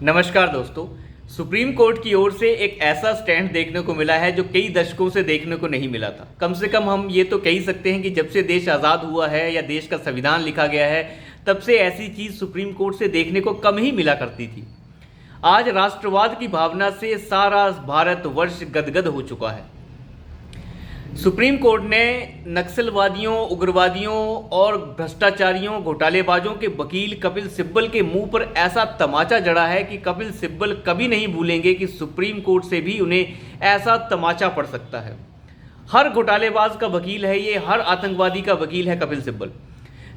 नमस्कार दोस्तों। Supreme court की ओर से एक ऐसा स्टैंड देखने को मिला है जो कई दशकों से देखने को नहीं मिला था। कम से कम हम ये तो कह ही सकते हैं कि जब से देश आज़ाद हुआ है या देश का संविधान लिखा गया है, तब से ऐसी चीज़ सुप्रीम कोर्ट से देखने को कम ही मिला करती थी। आज राष्ट्रवाद की भावना से सारा भारतवर्ष गदगद हो चुका है। सुप्रीम कोर्ट ने नक्सलवादियों, उग्रवादियों और भ्रष्टाचारियों, घोटालेबाजों के वकील कपिल सिब्बल के मुंह पर ऐसा तमाचा जड़ा है कि कपिल सिब्बल कभी नहीं भूलेंगे कि सुप्रीम कोर्ट से भी उन्हें ऐसा तमाचा पड़ सकता है। हर घोटालेबाज का वकील है ये, हर आतंकवादी का वकील है कपिल सिब्बल।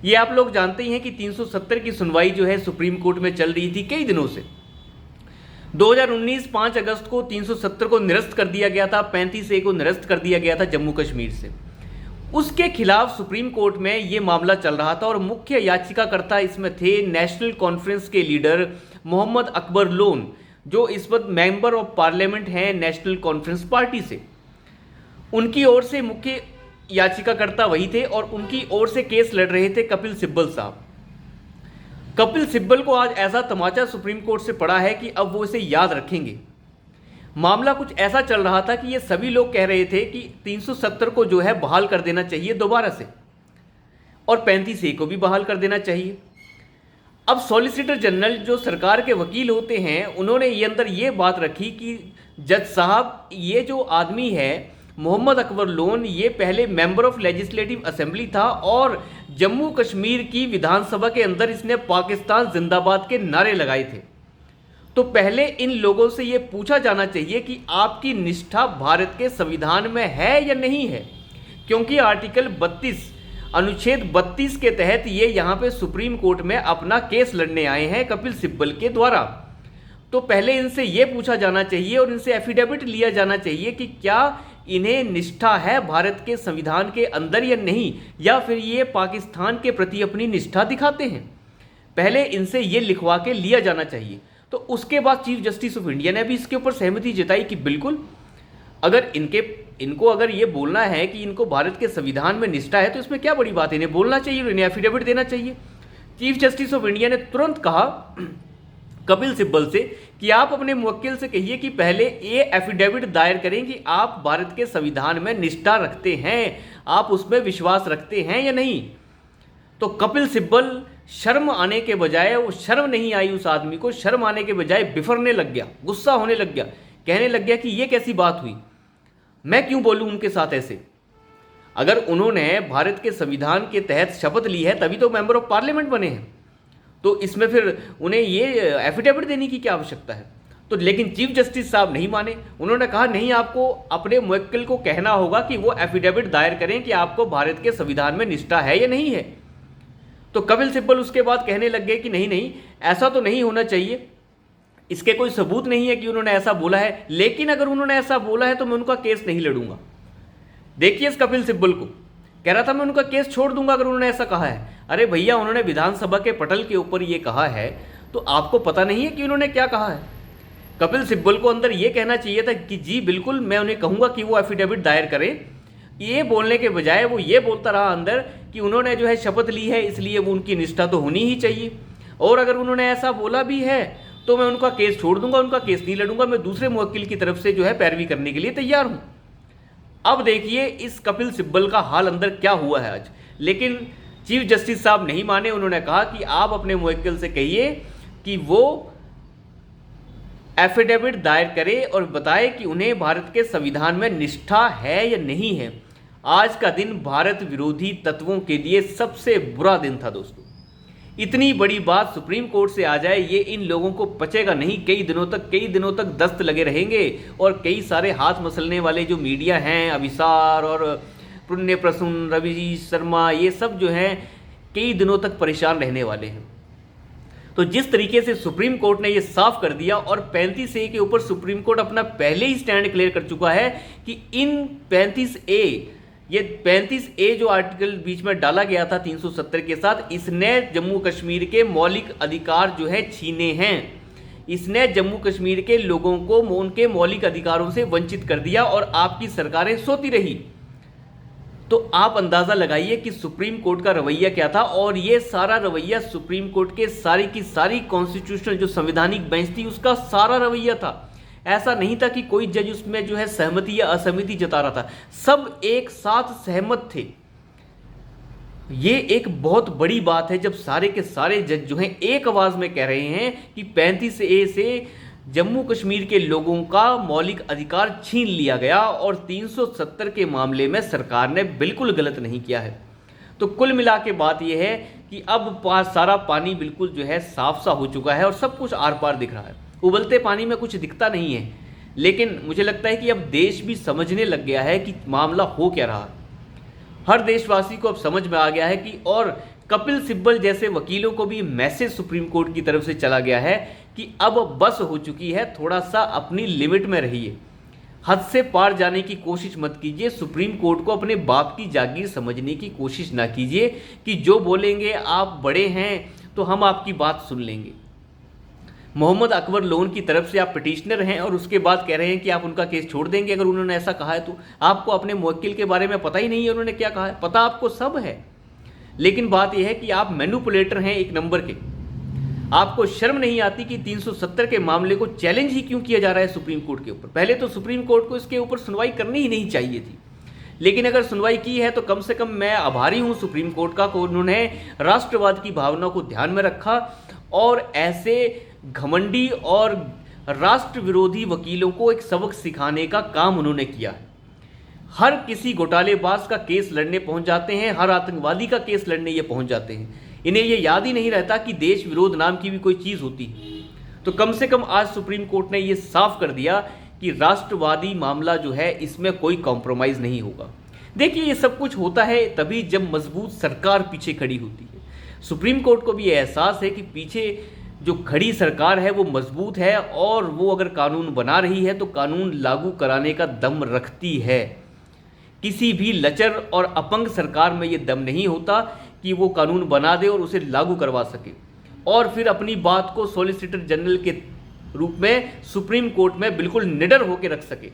ये आप लोग जानते ही हैं कि 370 की सुनवाई जो है सुप्रीम कोर्ट में चल रही थी कई दिनों से। 2019 5 अगस्त को 370 को निरस्त कर दिया गया था, 35A को निरस्त कर दिया गया था जम्मू कश्मीर से। उसके खिलाफ सुप्रीम कोर्ट में ये मामला चल रहा था और मुख्य याचिकाकर्ता इसमें थे नेशनल कॉन्फ्रेंस के लीडर मोहम्मद अकबर लोन, जो इस वक्त मेंबर ऑफ पार्लियामेंट हैं नेशनल कॉन्फ्रेंस पार्टी से। उनकी ओर से मुख्य याचिकाकर्ता वही थे और उनकी ओर से केस लड़ रहे थे कपिल सिब्बल साहब। कपिल सिब्बल को आज ऐसा तमाचा सुप्रीम कोर्ट से पड़ा है कि अब वो इसे याद रखेंगे। मामला कुछ ऐसा चल रहा था कि ये सभी लोग कह रहे थे कि 370 को जो है बहाल कर देना चाहिए दोबारा से, और 35A को भी बहाल कर देना चाहिए। अब सॉलिसिटर जनरल जो सरकार के वकील होते हैं, उन्होंने ये अंदर ये बात रखी कि जज साहब, ये जो आदमी है मोहम्मद अकबर लोन, ये पहले मेंबर ऑफ लेजिस्लेटिव असेंबली था और जम्मू कश्मीर की विधानसभा के अंदर इसने पाकिस्तान जिंदाबाद के नारे लगाए थे। तो पहले इन लोगों से ये पूछा जाना चाहिए कि आपकी निष्ठा भारत के संविधान में है या नहीं है, क्योंकि आर्टिकल 32 अनुच्छेद 32 के तहत ये यहाँ पे सुप्रीम कोर्ट में अपना केस लड़ने आए हैं कपिल सिब्बल के द्वारा। तो पहले इनसे ये पूछा जाना चाहिए और इनसे एफिडेविट लिया जाना चाहिए कि क्या इन्हें निष्ठा है भारत के संविधान के अंदर या नहीं, या फिर ये पाकिस्तान के प्रति अपनी निष्ठा दिखाते हैं। पहले इनसे ये लिखवा के लिया जाना चाहिए। तो उसके बाद चीफ जस्टिस ऑफ इंडिया ने भी इसके ऊपर सहमति जताई कि बिल्कुल, अगर इनको अगर ये बोलना है कि इनको भारत के संविधान में निष्ठा है, तो इसमें क्या बड़ी बात है, इन्हें बोलना चाहिए, इन्हें एफिडेविट देना चाहिए। चीफ जस्टिस ऑफ इंडिया ने तुरंत कहा कपिल सिब्बल से कि आप अपने मुवक्किल से कहिए कि पहले ये एफिडेविट दायर करें कि आप भारत के संविधान में निष्ठा रखते हैं, आप उसमें विश्वास रखते हैं या नहीं। तो कपिल सिब्बल शर्म आने के बजाय, वो शर्म नहीं आई उस आदमी को, शर्म आने के बजाय बिफरने लग गया, गुस्सा होने लग गया, कहने लग गया कि ये कैसी बात हुई, मैं क्यों बोलूं उनके साथ ऐसे। अगर उन्होंने भारत के संविधान के तहत शपथ ली है तभी तो मेंबर ऑफ पार्लियामेंट बने हैं, तो इसमें फिर उन्हें ये एफिडेविट देने की क्या आवश्यकता है। तो लेकिन चीफ जस्टिस साहब नहीं माने। उन्होंने कहा नहीं, आपको अपने मुवक्किल को कहना होगा कि वो एफिडेविट दायर करें कि आपको भारत के संविधान में निष्ठा है या नहीं है। तो कपिल सिब्बल उसके बाद कहने लग गए कि नहीं नहीं, ऐसा तो नहीं होना चाहिए, इसके कोई सबूत नहीं है कि उन्होंने ऐसा बोला है, लेकिन अगर उन्होंने ऐसा बोला है तो मैं उनका केस नहीं लड़ूंगा। देखिए इस कपिल सिब्बल को कह रहा था मैं उनका केस छोड़ दूंगा अगर उन्होंने ऐसा कहा है। अरे भैया, उन्होंने विधानसभा के पटल के ऊपर ये कहा है, तो आपको पता नहीं है कि उन्होंने क्या कहा है। कपिल सिब्बल को अंदर ये कहना चाहिए था कि जी बिल्कुल, मैं उन्हें कहूंगा कि वो एफिडेविट दायर करें। ये बोलने के बजाय वो ये बोलता रहा अंदर कि उन्होंने जो है शपथ ली है, इसलिए वो उनकी निष्ठा तो होनी ही चाहिए, और अगर उन्होंने ऐसा बोला भी है तो मैं उनका केस छोड़ दूंगा, उनका केस नहीं लड़ूंगा, मैं दूसरे मुवक्किल की तरफ से जो है पैरवी करने के लिए तैयार हूं। अब देखिए इस कपिल सिब्बल का हाल अंदर क्या हुआ है आज। लेकिन चीफ जस्टिस साहब नहीं माने। उन्होंने कहा कि आप अपने मुवक्किल से कहिए कि वो एफिडेविट दायर करे और बताए कि उन्हें भारत के संविधान में निष्ठा है या नहीं है। आज का दिन भारत विरोधी तत्वों के लिए सबसे बुरा दिन था दोस्तों। इतनी बड़ी बात सुप्रीम कोर्ट से आ जाए, ये इन लोगों को पचेगा नहीं। कई दिनों तक दस्त लगे रहेंगे और कई सारे हाथ मसलने वाले जो मीडिया हैं, अभिसार और पुण्य प्रसून, रवि शर्मा, ये सब जो हैं कई दिनों तक परेशान रहने वाले हैं। तो जिस तरीके से सुप्रीम कोर्ट ने ये साफ कर दिया, और 35A के ऊपर सुप्रीम कोर्ट अपना पहले ही स्टैंड क्लियर कर चुका है कि इन 35A जो आर्टिकल बीच में डाला गया था 370 के साथ, इसने जम्मू कश्मीर के मौलिक अधिकार जो है छीने हैं। इसने जम्मू कश्मीर के लोगों को उनके मौलिक अधिकारों से वंचित कर दिया और आपकी सरकारें सोती रही। तो आप अंदाज़ा लगाइए कि सुप्रीम कोर्ट का रवैया क्या था, और ये सारा रवैया सुप्रीम कोर्ट के सारी की सारी कॉन्स्टिट्यूशनल जो संवैधानिक बेंच थी उसका सारा रवैया था। ऐसा नहीं था कि कोई जज उसमें जो है सहमति या असहमति जता रहा था, सब एक साथ सहमत थे। ये एक बहुत बड़ी बात है जब सारे के सारे जज जो हैं एक आवाज़ में कह रहे हैं कि 35A से जम्मू कश्मीर के लोगों का मौलिक अधिकार छीन लिया गया और 370 के मामले में सरकार ने बिल्कुल गलत नहीं किया है। तो कुल मिला के बात यह है कि अब सारा पानी बिल्कुल जो है साफ सा हो चुका है और सब कुछ आर पार दिख रहा है। उबलते पानी में कुछ दिखता नहीं है, लेकिन मुझे लगता है कि अब देश भी समझने लग गया है कि मामला हो क्या रहा है। हर देशवासी को अब समझ में आ गया है कि, और कपिल सिब्बल जैसे वकीलों को भी मैसेज सुप्रीम कोर्ट की तरफ से चला गया है कि अब बस हो चुकी है, थोड़ा सा अपनी लिमिट में रहिए, हद से पार जाने की कोशिश मत कीजिए, सुप्रीम कोर्ट को अपने बाप की जागीर समझने की कोशिश ना कीजिए कि जो बोलेंगे आप बड़े हैं तो हम आपकी बात सुन लेंगे। मोहम्मद अकबर लोन की तरफ से आप पिटिशनर हैं और उसके बाद कह रहे हैं कि आप उनका केस छोड़ देंगे अगर उन्होंने ऐसा कहा है तो। आपको अपने मुवक्किल के बारे में पता ही नहीं है उन्होंने क्या कहा है, पता आपको सब है, लेकिन बात यह है कि आप मैनिपुलेटर हैं एक नंबर के। आपको शर्म नहीं आती कि 370 के मामले को चैलेंज ही क्यों किया जा रहा है सुप्रीम कोर्ट के ऊपर। पहले तो सुप्रीम कोर्ट को इसके ऊपर सुनवाई करनी ही नहीं चाहिए थी, लेकिन अगर सुनवाई की है तो कम से कम मैं आभारी हूं सुप्रीम कोर्ट का, उन्होंने राष्ट्रवाद की भावना को ध्यान में रखा और ऐसे घमंडी और राष्ट्र विरोधी वकीलों को एक सबक सिखाने का काम उन्होंने किया है। हर किसी घोटालेबाज का केस लड़ने पहुंच जाते हैं, हर आतंकवादी का केस लड़ने ये पहुंच जाते हैं। इन्हें ये याद ही नहीं रहता कि देश विरोध नाम की भी कोई चीज़ होती है। तो कम से कम आज सुप्रीम कोर्ट ने ये साफ कर दिया कि राष्ट्रवादी मामला जो है इसमें कोई कॉम्प्रोमाइज़ नहीं होगा। देखिए, ये सब कुछ होता है तभी जब मजबूत सरकार पीछे खड़ी होती है। सुप्रीम कोर्ट को भी ये एहसास है कि पीछे जो खड़ी सरकार है वो मजबूत है और वो अगर कानून बना रही है तो कानून लागू कराने का दम रखती है। किसी भी लचर और अपंग सरकार में ये दम नहीं होता कि वो कानून बना दे और उसे लागू करवा सके और फिर अपनी बात को सॉलिसिटर जनरल के रूप में सुप्रीम कोर्ट में बिल्कुल निडर होकर रख सके।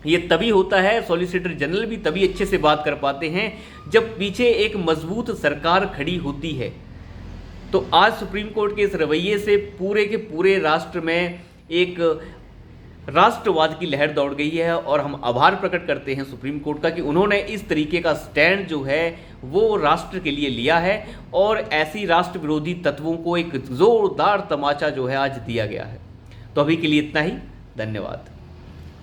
ये तभी होता है, सॉलिसिटर जनरल भी तभी अच्छे से बात कर पाते हैं जब पीछे एक मजबूत सरकार खड़ी होती है। तो आज सुप्रीम कोर्ट के इस रवैये से पूरे के पूरे राष्ट्र में एक राष्ट्रवाद की लहर दौड़ गई है और हम आभार प्रकट करते हैं सुप्रीम कोर्ट का कि उन्होंने इस तरीके का स्टैंड जो है वो राष्ट्र के लिए लिया है और ऐसी राष्ट्र विरोधी तत्वों को एक जोरदार तमाचा जो है आज दिया गया है। तो अभी के लिए इतना ही, धन्यवाद।